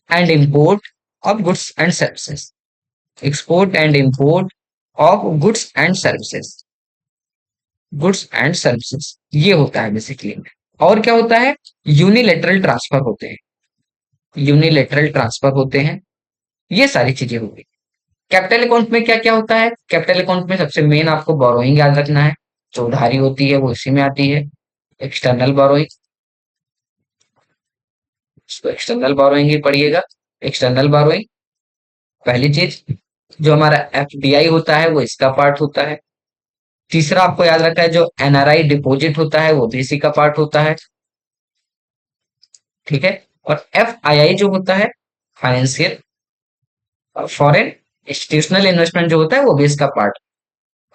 and import of goods and services, export and import of goods and services, goods and services ये होता है बेसिकली। और क्या होता है, यूनिलेटरल ट्रांसफर होते हैं, यूनिलेटरल ट्रांसफर होते हैं, ये सारी चीजें होगी। कैपिटल अकाउंट में क्या क्या होता है, कैपिटल अकाउंट में सबसे मेन आपको बोरोइंग याद रखना है, जो उधारी होती है वो इसी में आती है। एक्सटर्नल बोरोइंग, इसको एक्सटर्नल बोरोइंग ही पढ़िएगा। एक्सटर्नल बोरोइंग पहली चीज। जो हमारा एफडीआई होता है वो इसका पार्ट होता है। तीसरा आपको याद रखना है, जो एनआरआई डिपॉजिट होता है वो भी इसी का पार्ट होता है। ठीक है। और एफआईआई जो होता है, फाइनेंशियल फॉरेन इंस्टीट्यूशनल इन्वेस्टमेंट जो होता है वो भी इसका पार्ट।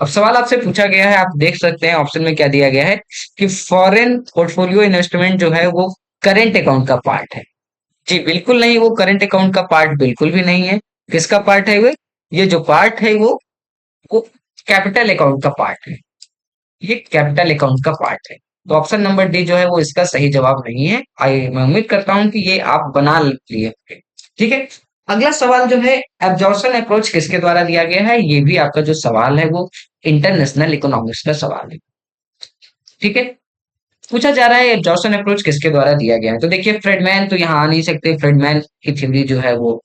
अब सवाल आपसे पूछा गया है, आप देख सकते हैं ऑप्शन में क्या दिया गया है कि फॉरेन पोर्टफोलियो इन्वेस्टमेंट जो है वो करंट अकाउंट का पार्ट है। जी बिल्कुल नहीं, वो करंट अकाउंट का पार्ट बिल्कुल भी नहीं है। किसका पार्ट है वो, ये जो पार्ट है वो कैपिटल अकाउंट का पार्ट है, ये कैपिटल अकाउंट का पार्ट है। तो ऑप्शन नंबर डी जो है वो इसका सही जवाब नहीं है। मैं उम्मीद करता हूं कि ये आप बना लिए होंगे। ठीक है। अगला सवाल जो है, एब्जॉर्प्शन अप्रोच किसके द्वारा दिया गया है, ये भी आपका जो सवाल है वो इंटरनेशनल इकोनॉमिक्स का सवाल है। ठीक है। पूछा जा रहा है एब्जॉर्प्शन अप्रोच किसके द्वारा दिया गया है, तो देखिए फ्रेडमैन तो यहाँ आ नहीं सकते, फ्रेडमैन की थ्योरी जो है वो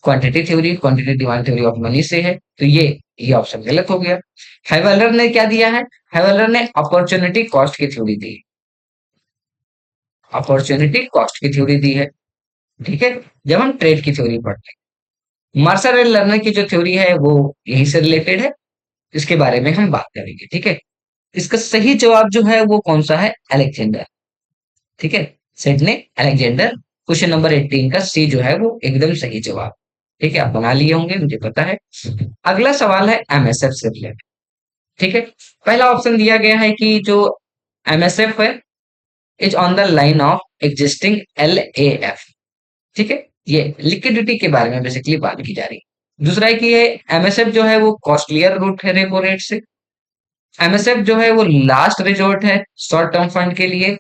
quantity theory, quantity demand theory of money से है, तो ये ऑप्शन गलत हो गया। हैवेलर ने क्या दिया है, हैवेलर ने अपॉर्चुनिटी कॉस्ट की थ्योरी दी, अपॉर्चुनिटी कॉस्ट की थ्योरी दी है। ठीक है। जब हम ट्रेड की थ्योरी पढ़ते हैं, मार्शल एंड लर्नर की जो थ्योरी है वो यही से रिलेटेड है, इसके बारे में हम बात करेंगे। ठीक है। इसका सही जवाब जो है वो कौन सा है, अलेक्जेंडर। ठीक है। Sydney Alexander. क्वेश्चन नंबर 18 का सी जो है वो एकदम सही जवाब। ठीक है, आप बना लिए होंगे मुझे पता है। अगला सवाल है एमएसएफ से रिलेटेड। ठीक है। पहला ऑप्शन दिया गया है कि जो एमएसएफ है is on the line of existing LAF. ठीक है, ये लिक्विडिटी के बारे में बेसिकली बात की जा रही है। दूसरा है कि ये एमएसएफ जो है वो कॉस्टलियर रूट है रेपो रेट से। एमएसएफ जो है वो लास्ट रिजोर्ट है शॉर्ट टर्म फंड के लिए।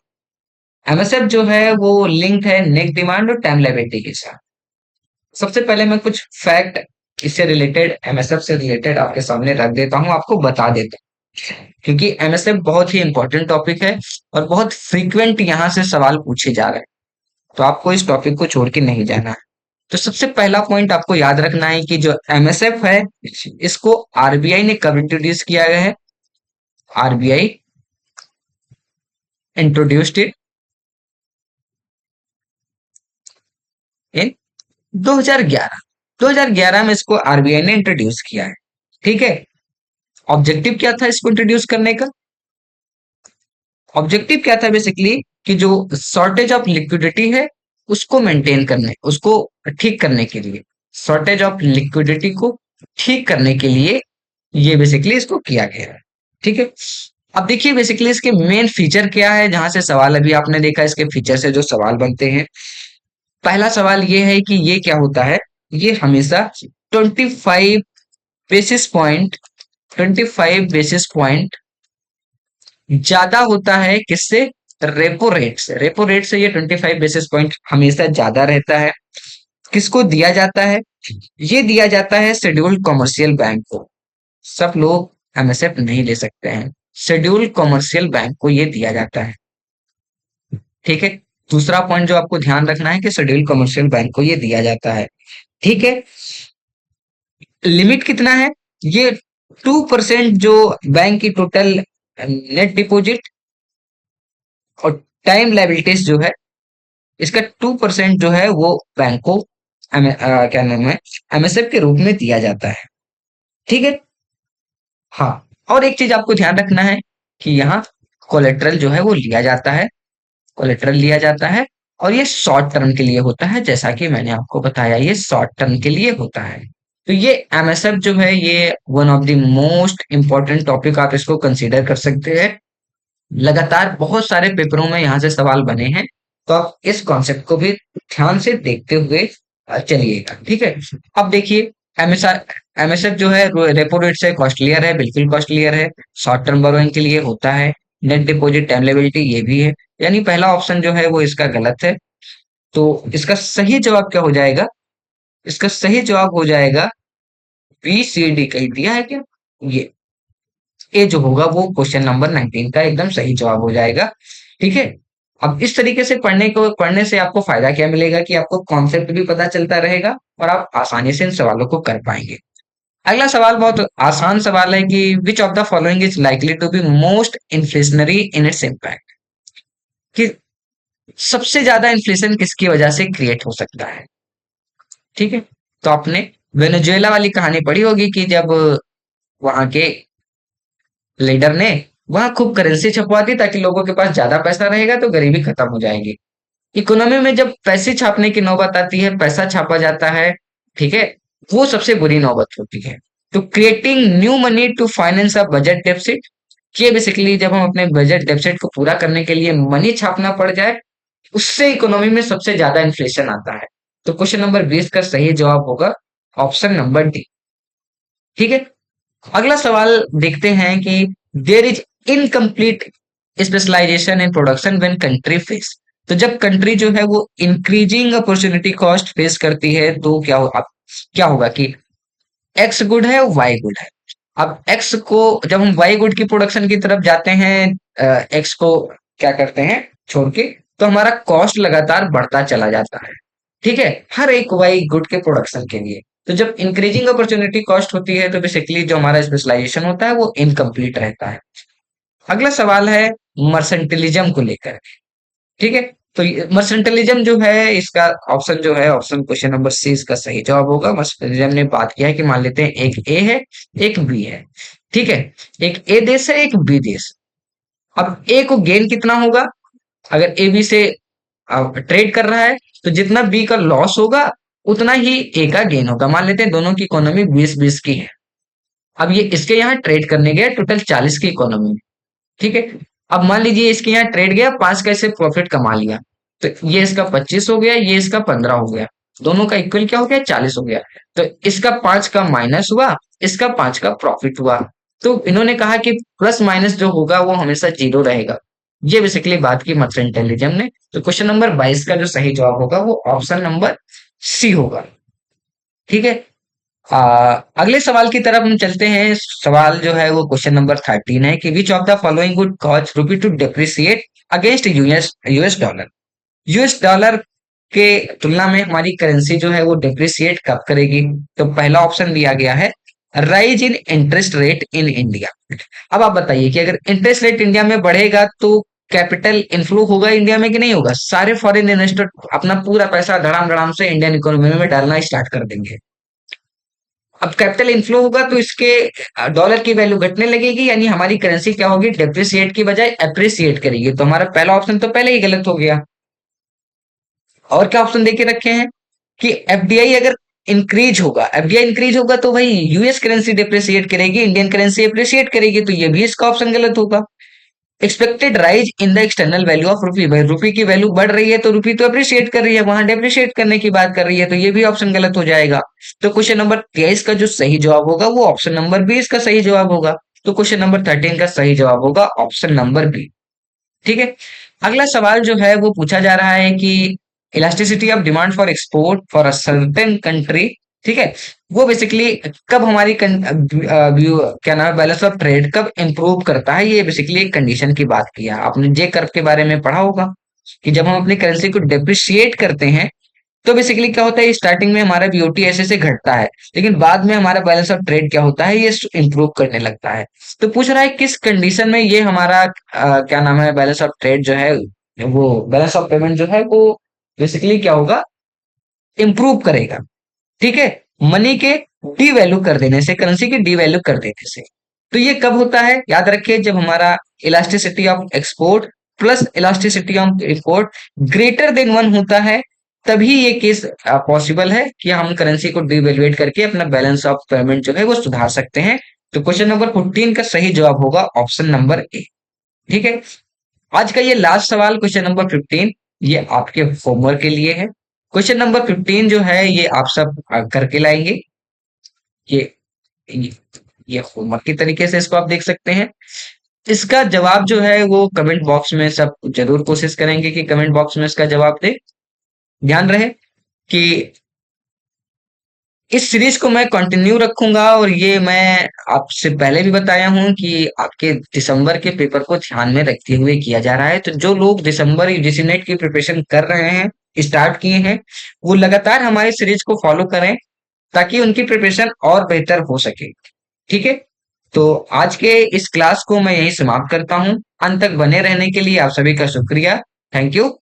एमएसएफ जो है वो लिंक्ड है नेट डिमांड और टाइम लायबिलिटी के साथ। सबसे पहले मैं कुछ फैक्ट इससे रिलेटेड, एमएसएफ से रिलेटेड आपके सामने रख देता हूं, आपको बता देता हूं, क्योंकि एमएसएफ बहुत ही इंपॉर्टेंट टॉपिक है और बहुत फ्रीक्वेंट यहाँ से सवाल पूछे जा रहे हैं, तो आपको इस टॉपिक को छोड़ के नहीं जाना है। तो सबसे पहला पॉइंट आपको याद रखना है कि जो एमएसएफ है इसको आरबीआई ने कब इंट्रोड्यूस किया गया है, आरबीआई इंट्रोड्यूस्ड इट इन 2011। 2011 में इसको आरबीआई ने इंट्रोड्यूस किया है। ठीक है। ऑब्जेक्टिव क्या था इसको इंट्रोड्यूस करने का, ऑब्जेक्टिव क्या था बेसिकली कि जो शॉर्टेज ऑफ लिक्विडिटी है उसको मेंटेन करने, उसको ठीक करने के लिए, शॉर्टेज ऑफ लिक्विडिटी को ठीक करने के लिए ये बेसिकली इसको किया गया है। ठीक है। अब देखिए बेसिकली इसके मेन फीचर क्या है, जहां से सवाल अभी आपने देखा इसके फीचर से जो सवाल बनते हैं। पहला सवाल ये है कि ये क्या होता है, ये हमेशा 25 बेसिस पॉइंट, 25 बेसिस पॉइंट ज्यादा होता है किससे, रेपो रेट से। रेपो रेट से ये 25 बेसिस पॉइंट हमेशा ज्यादा रहता है। किसको दिया जाता है, ये दिया जाता है शेड्यूल्ड कॉमर्शियल बैंक को। सब लोग एमएसएफ नहीं ले सकते हैं, शेड्यूल्ड कॉमर्शियल बैंक को ये दिया जाता है। ठीक है। दूसरा पॉइंट जो आपको ध्यान रखना है कि शेड्यूल्ड कॉमर्शियल बैंक को ये दिया जाता है। ठीक है। लिमिट कितना है, ये 2% जो बैंक की टोटल नेट डिपॉजिट और टाइम लायबिलिटीज जो है इसका 2% जो है वो बैंक को क्या नाम है, एमएसएफ के रूप में दिया जाता है। ठीक है। हाँ, और एक चीज आपको ध्यान रखना है कि यहाँ कोलेट्रल जो है वो लिया जाता है, कोलेट्रल लिया जाता है, और ये शॉर्ट टर्म के लिए होता है, जैसा कि मैंने आपको बताया ये शॉर्ट टर्म के लिए होता है। तो ये एमएसएफ जो है ये one of the most important topic आप इसको कंसीडर कर सकते हैं। लगातार बहुत सारे पेपरों में यहाँ से सवाल बने हैं, तो आप इस कॉन्सेप्ट को भी ध्यान से देखते हुए चलिएगा, ठीक है। अब देखिए एमएसआर एमएसएफ जो है रेपो रेट से कॉस्टलियर है, बिल्कुल कॉस्टलियर है। शॉर्ट टर्म बोरोइंग के लिए होता है। नेट डिपॉजिट टाइम ये भी है, यानी पहला ऑप्शन जो है वो इसका गलत है। तो इसका सही जवाब क्या हो जाएगा? इसका सही जवाब हो जाएगा बी सी डी। कहीं दिया है क्या? ये ए जो होगा वो क्वेश्चन नंबर 19 का एकदम सही जवाब हो जाएगा, ठीक है। अब इस तरीके से पढ़ने से आपको फायदा क्या मिलेगा कि आपको कॉन्सेप्ट भी पता चलता रहेगा और आप आसानी से इन सवालों को कर पाएंगे। अगला सवाल बहुत आसान सवाल है कि which of the following is likely to be most inflationary in its impact, कि सबसे ज्यादा इन्फ्लेशन किसकी वजह से क्रिएट हो सकता है, ठीक है। तो आपने वेनेजुएला वाली कहानी पढ़ी होगी कि जब वहां के लीडर ने वहां खूब करेंसी छपवा दी ताकि लोगों के पास ज्यादा पैसा रहेगा तो गरीबी खत्म हो जाएगी। इकोनॉमी में जब पैसे छापने की नौबत आती है, पैसा छापा जाता है, ठीक है, वो सबसे बुरी नौबत होती है। तो creating new money to finance a budget deficit, ये बेसिकली जब हम अपने बजट डेफिसिट को पूरा करने के लिए मनी छापना पड़ जाए, उससे इकोनॉमी में सबसे ज्यादा इन्फ्लेशन आता है। तो क्वेश्चन नंबर 20 का सही जवाब होगा ऑप्शन नंबर डी, ठीक है। अगला सवाल देखते हैं कि there is incomplete specialization in production when country face, तो जब कंट्री जो है वो इंक्रीजिंग अपॉर्चुनिटी कॉस्ट फेस करती है तो क्या होगा कि एक्स गुड है वाई गुड है। अब एक्स को जब हम वाई गुड की प्रोडक्शन की तरफ जाते हैं, एक्स को क्या करते हैं छोड़ के, तो हमारा कॉस्ट लगातार बढ़ता चला जाता है, ठीक है, हर एक वाई गुड के प्रोडक्शन के लिए। तो जब इंक्रीजिंग अपॉर्चुनिटी कॉस्ट होती है तो बेसिकली जो हमारा स्पेशलाइजेशन होता है वो इनकम्प्लीट रहता है। अगला सवाल है मर्सेंटिलिज्म को लेकर, ठीक है। तो मर्सेंटिलिज्म जो है इसका ऑप्शन जो है ऑप्शन क्वेश्चन नंबर सी इसका सही जवाब होगा। मर्सेंटिलिज्म ने बात किया है कि मान लेते हैं एक ए है एक बी है, ठीक है, एक ए देश है एक बी देश। अब ए को गेन कितना होगा? अगर ए बी से ट्रेड कर रहा है तो जितना बी का लॉस होगा उतना ही ए का गेन होगा। मान लेते हैं दोनों की इकोनॉमी 20-20 की है। अब ये इसके यहाँ ट्रेड करने गया टोटल 40 की इकोनॉमी, ठीक है। अब मान लीजिए इसके यहाँ ट्रेड गया 5 का, इसे प्रॉफिट कमा लिया, तो ये इसका 25 हो गया, ये इसका 15 हो गया, दोनों का इक्वल क्या हो गया 40 हो गया। तो इसका 5 का माइनस हुआ, इसका 5 का प्रॉफिट हुआ। तो इन्होंने कहा कि प्लस माइनस जो होगा वो हमेशा जीरो रहेगा। ये बेसिकली बात की मर्सेंटाइलिज्म ने। तो क्वेश्चन नंबर 22 का जो सही जवाब होगा वो ऑप्शन नंबर सी होगा, ठीक है। अगले सवाल की तरफ हम चलते हैं। सवाल जो है वो क्वेश्चन नंबर 13 है कि which of the following would cause rupee to depreciate against US US dollar. US dollar के तुलना में हमारी करेंसी जो है वो डिप्रिसिएट कब करेगी? तो पहला ऑप्शन दिया गया है rise in interest rate in India. अब आप बताइए कि अगर इंटरेस्ट रेट इंडिया में बढ़ेगा तो कैपिटल इनफ्लो होगा इंडिया में कि नहीं होगा? सारे फॉरेन इन्वेस्टर अपना पूरा पैसा धड़ाम धड़ाम से इंडियन इकोनॉमी में डालना स्टार्ट कर देंगे। अब कैपिटल इनफ्लो होगा तो इसके डॉलर की वैल्यू घटने लगेगी, यानी हमारी करेंसी क्या होगी डेप्रिसिएट की बजाय एप्रिसिएट करेगी। तो हमारा पहला ऑप्शन तो पहले ही गलत हो गया। और क्या ऑप्शन देके रखे हैं कि एफडीआई अगर इंक्रीज होगा, एफडीआई इंक्रीज होगा तो भाई यूएस करेंसी डिप्रिसिएट करेगी, इंडियन करेंसी एप्रिसिएट करेगी, तो ये भी इसका ऑप्शन गलत होगा। Expected rise in the external value of rupee, भाई रुपी की वैल्यू बढ़ रही है तो रुपी तो अप्रिशिएट कर रही है, वहां डेप्रिशिएट करने की बात कर रही है, तो ये भी ऑप्शन गलत हो जाएगा। तो क्वेश्चन नंबर 23 का जो सही जवाब होगा वो ऑप्शन नंबर 20 का सही जवाब होगा। तो क्वेश्चन नंबर 13 का सही जवाब होगा ऑप्शन नंबर बी, ठीक है। अगला सवाल जो है वो पूछा जा रहा है कि elasticity of demand for export for a certain country, ठीक है, वो बेसिकली कब हमारी क्या नाम है बैलेंस ऑफ ट्रेड कब इंप्रूव करता है, ये बेसिकली एक कंडीशन की बात की है। आपने जे कर्व के बारे में पढ़ा होगा कि जब हम अपनी करेंसी को डेप्रिशिएट करते हैं तो बेसिकली क्या होता है स्टार्टिंग में हमारा बीओटी ऐसे से घटता है, लेकिन बाद में हमारा बैलेंस ऑफ ट्रेड क्या होता है ये इंप्रूव करने लगता है। तो पूछ रहा है किस कंडीशन में ये हमारा क्या नाम है बैलेंस ऑफ ट्रेड जो है वो बैलेंस ऑफ पेमेंट जो है वो बेसिकली क्या होगा इंप्रूव करेगा, ठीक है, मनी के डी वैल्यू कर देने से, करेंसी के डी वैल्यू कर देने से। तो ये कब होता है याद रखिए जब हमारा elasticity of export plus elasticity of report greater than 1 होता है, तभी ये केस पॉसिबल है कि हम करेंसी को डिवेल्युएट करके अपना बैलेंस ऑफ पेमेंट जो है वो सुधार सकते हैं। तो क्वेश्चन नंबर 14 का सही जवाब होगा ऑप्शन नंबर ए। ठीक है। आज का ये लास्ट सवाल क्वेश्चन नंबर 15, ये आपके होमवर्क के लिए है। क्वेश्चन नंबर 15 जो है ये आप सब करके लाएंगे। ये ये, ये होमवर्क की तरीके से इसको आप देख सकते हैं। इसका जवाब जो है वो कमेंट बॉक्स में सब जरूर कोशिश करेंगे कि कमेंट बॉक्स में इसका जवाब दे। ध्यान रहे कि इस सीरीज को मैं कंटिन्यू रखूंगा, और ये मैं आपसे पहले भी बताया हूं कि आपके दिसंबर के पेपर को ध्यान में रखते हुए किया जा रहा है। तो जो लोग दिसंबर यूजीसी नेट की प्रिपरेशन कर रहे हैं, स्टार्ट किए हैं, वो लगातार हमारी सीरीज को फॉलो करें ताकि उनकी प्रिपरेशन और बेहतर हो सके। ठीक है। तो आज के इस क्लास को मैं यही समाप्त करता हूं। अंत तक बने रहने के लिए आप सभी का शुक्रिया। Thank you.